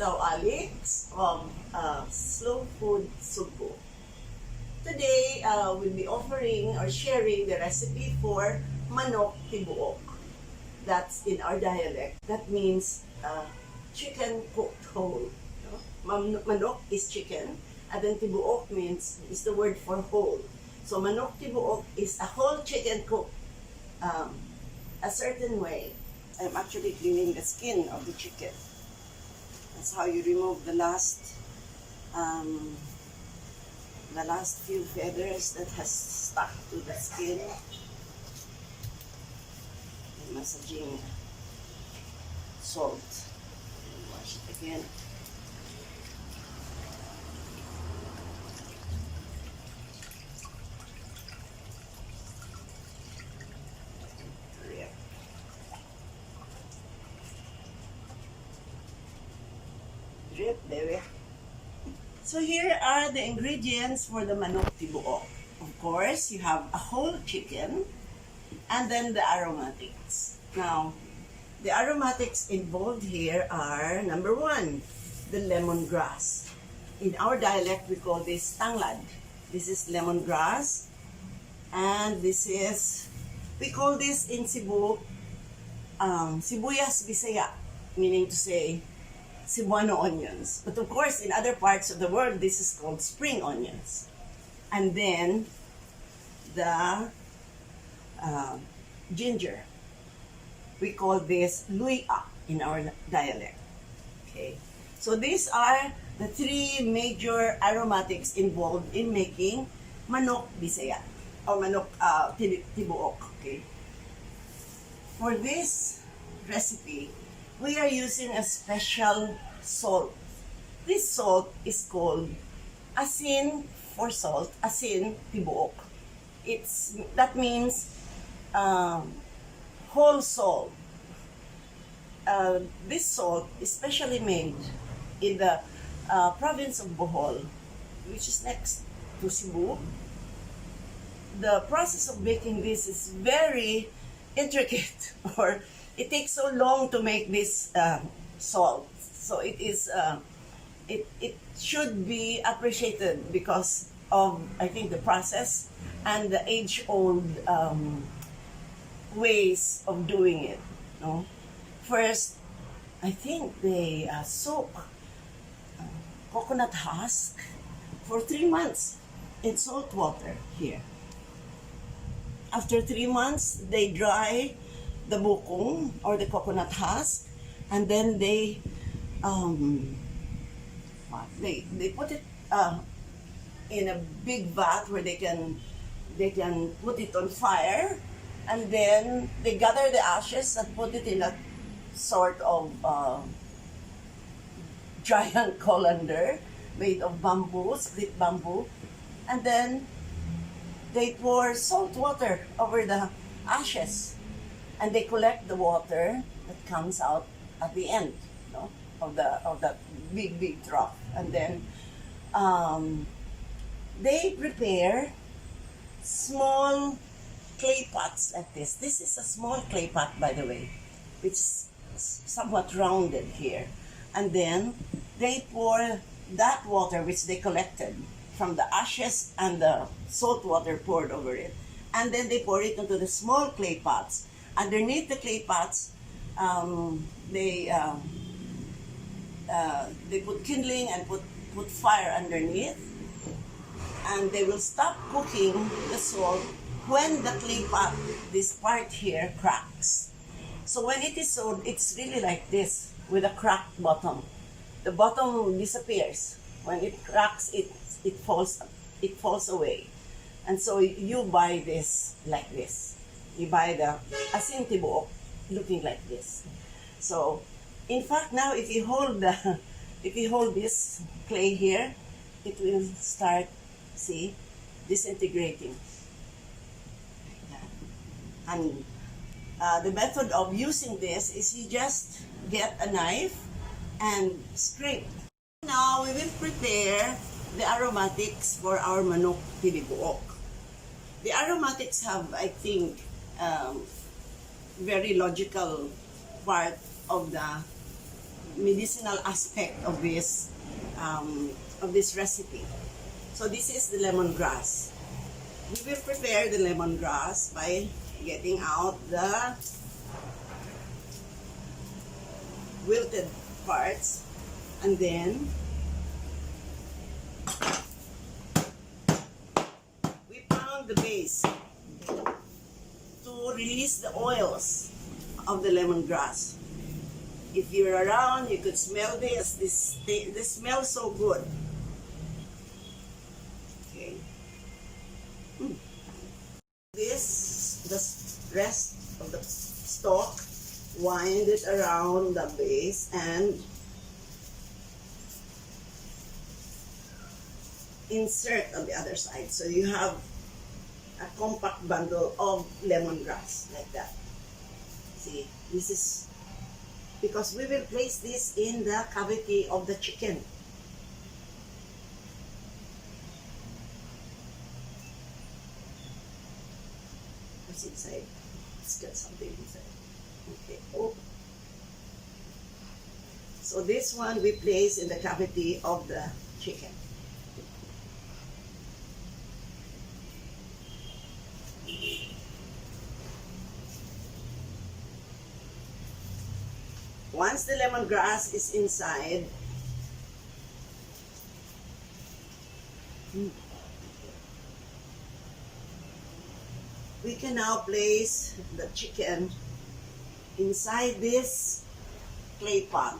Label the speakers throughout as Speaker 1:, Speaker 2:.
Speaker 1: Hello, Alex of Slow Food Cebu. Today, we'll be offering or sharing the recipe for Manok Tinibuok. That's in our dialect. That means chicken cooked whole. No? Manok is chicken, and then Tibuok is the word for whole. So Manok Tinibuok is a whole chicken cooked a certain way. I'm actually cleaning the skin of the chicken. That's how you remove the last few feathers that has stuck to the skin. And massaging salt. And wash it again. Drip, baby. So here are the ingredients for the Manok Tinibuok. Of course, you have a whole chicken and then the aromatics. Now, the aromatics involved here are, number one, the lemongrass. In our dialect, we call this tanglad. This is lemongrass. And this is, we call this in Cebu, sibuyas Visayas, meaning to say, Cebuano onions. But of course, in other parts of the world, this is called spring onions. And then, the ginger. We call this luya in our dialect. Okay. So these are the three major aromatics involved in making Manok Bisaya or Manok Tinibuok. Okay. For this recipe, we are using a special salt. This salt is called Asin for salt, Asin Tibuok. That means whole salt. This salt is specially made in the province of Bohol, which is next to Cebu. The process of making this is very intricate, or it takes so long to make this salt. So it is it should be appreciated because of, I think, the process and the age-old ways of doing it. No? First, I think they soak coconut husk for 3 months in salt water here. After 3 months, they dry the bukong or the coconut husk, and then they put it in a big vat where they can put it on fire, and then they gather the ashes and put it in a sort of giant colander made of bamboo, split bamboo, and then they pour salt water over the ashes. And they collect the water that comes out at the end, no, of that big trough, and then they prepare small clay pots like this. This is a small clay pot, by the way, which is somewhat rounded here, and then they pour that water which they collected from the ashes and the salt water poured over it, and then they pour it into the small clay pots. Underneath the clay pots, they put kindling and put fire underneath, and they will stop cooking the salt when the clay pot, this part here, cracks. So when it is sold, it's really like this with a cracked bottom. The bottom disappears. When it cracks, it falls away, and so you buy this like this. You buy the Asin Tibuok looking like this. So, in fact, now if you hold this clay here, it will start, see, disintegrating. And the method of using this is you just get a knife and scrape. Now we will prepare the aromatics for our Manok Tinibuok. The aromatics have, I think, very logical part of the medicinal aspect of this recipe. So this is the lemongrass. We will prepare the lemongrass by getting out the wilted parts, and then we pound the base to release the oils of the lemongrass. If you're around, you could smell this. This smells so good. Okay. This, the rest of the stalk, wind it around the base and insert on the other side. So you have a compact bundle of lemongrass like that. See, this is because we will place this in the cavity of the chicken. What's inside? Let's get something inside. Okay. Oh. So this one we place in the cavity of the chicken. Once the lemongrass is inside, we can now place the chicken inside this clay pot.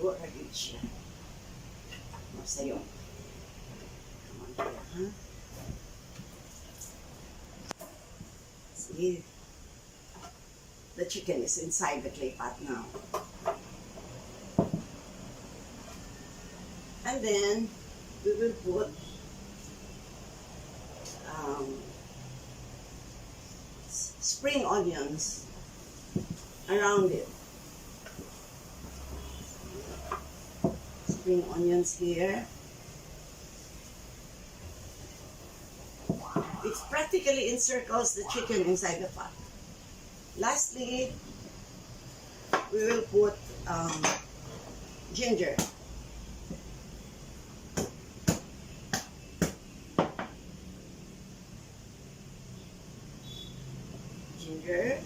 Speaker 1: Go agad siya. Sa'yo. Come on here, huh? See? The chicken is inside the clay pot now. And then we will put spring onions around it. Spring onions here. It practically encircles the chicken inside the pot. Lastly, we will put ginger. Ginger.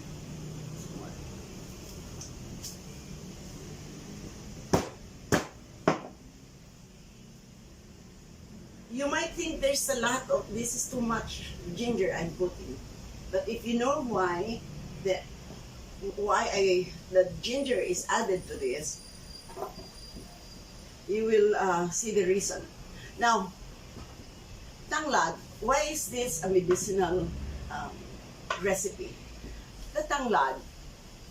Speaker 1: You might think there's a lot of, this is too much ginger I'm putting. But if you know why the ginger is added to this, you will see the reason. Now, tanglad, why is this a medicinal recipe? The tanglad,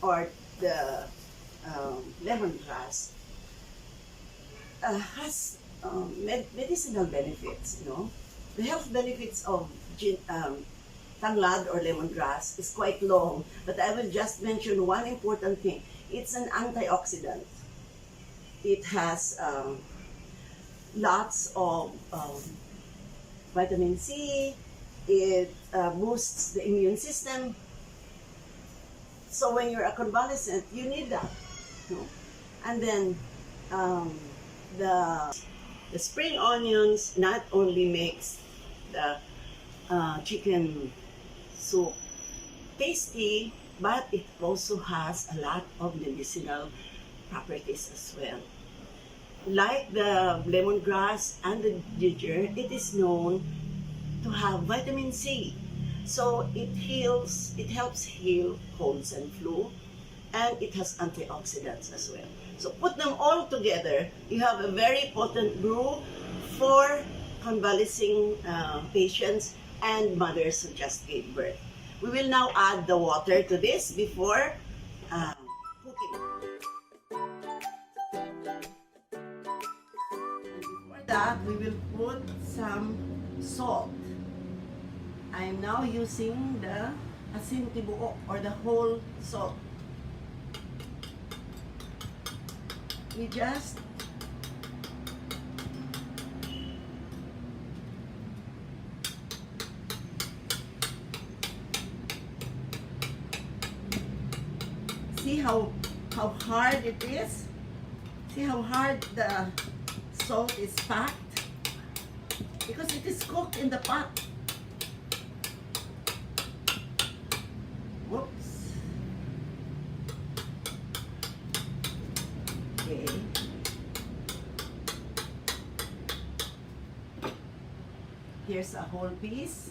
Speaker 1: or the lemongrass, has medicinal benefits. You know, the health benefits of tanglad or lemongrass is quite long, but I will just mention one important thing. It's an antioxidant. It has lots of vitamin C. It boosts the immune system. So when you're a convalescent, you need that. You know? And then the spring onions not only makes the chicken soup tasty, but it also has a lot of medicinal properties as well. Like the lemongrass and the ginger, it is known to have vitamin C. So it helps heal colds and flu, and it has antioxidants as well. So put them all together, you have a very potent brew for convalescing patients and mothers who just gave birth. We will now add the water to this before cooking. And before that, we will put some salt. I am now using the Asin Tibuok, or the whole salt. We just see how how hard it is? See how hard the salt is packed? Because it is cooked in the pot. Whoops. Okay. Here's a whole piece.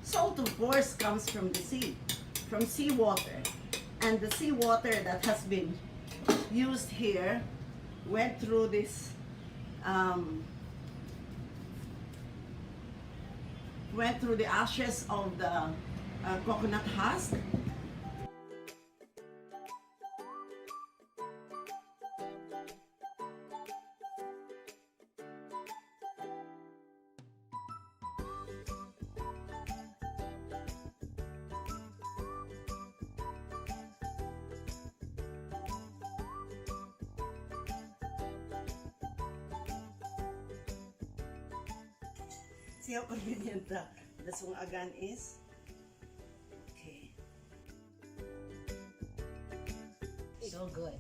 Speaker 1: Salt, of course, comes from the sea, from seawater. And the seawater that has been used here went through this, went through the ashes of the coconut husk. See how convenient the sungagan is? Okay.
Speaker 2: So good.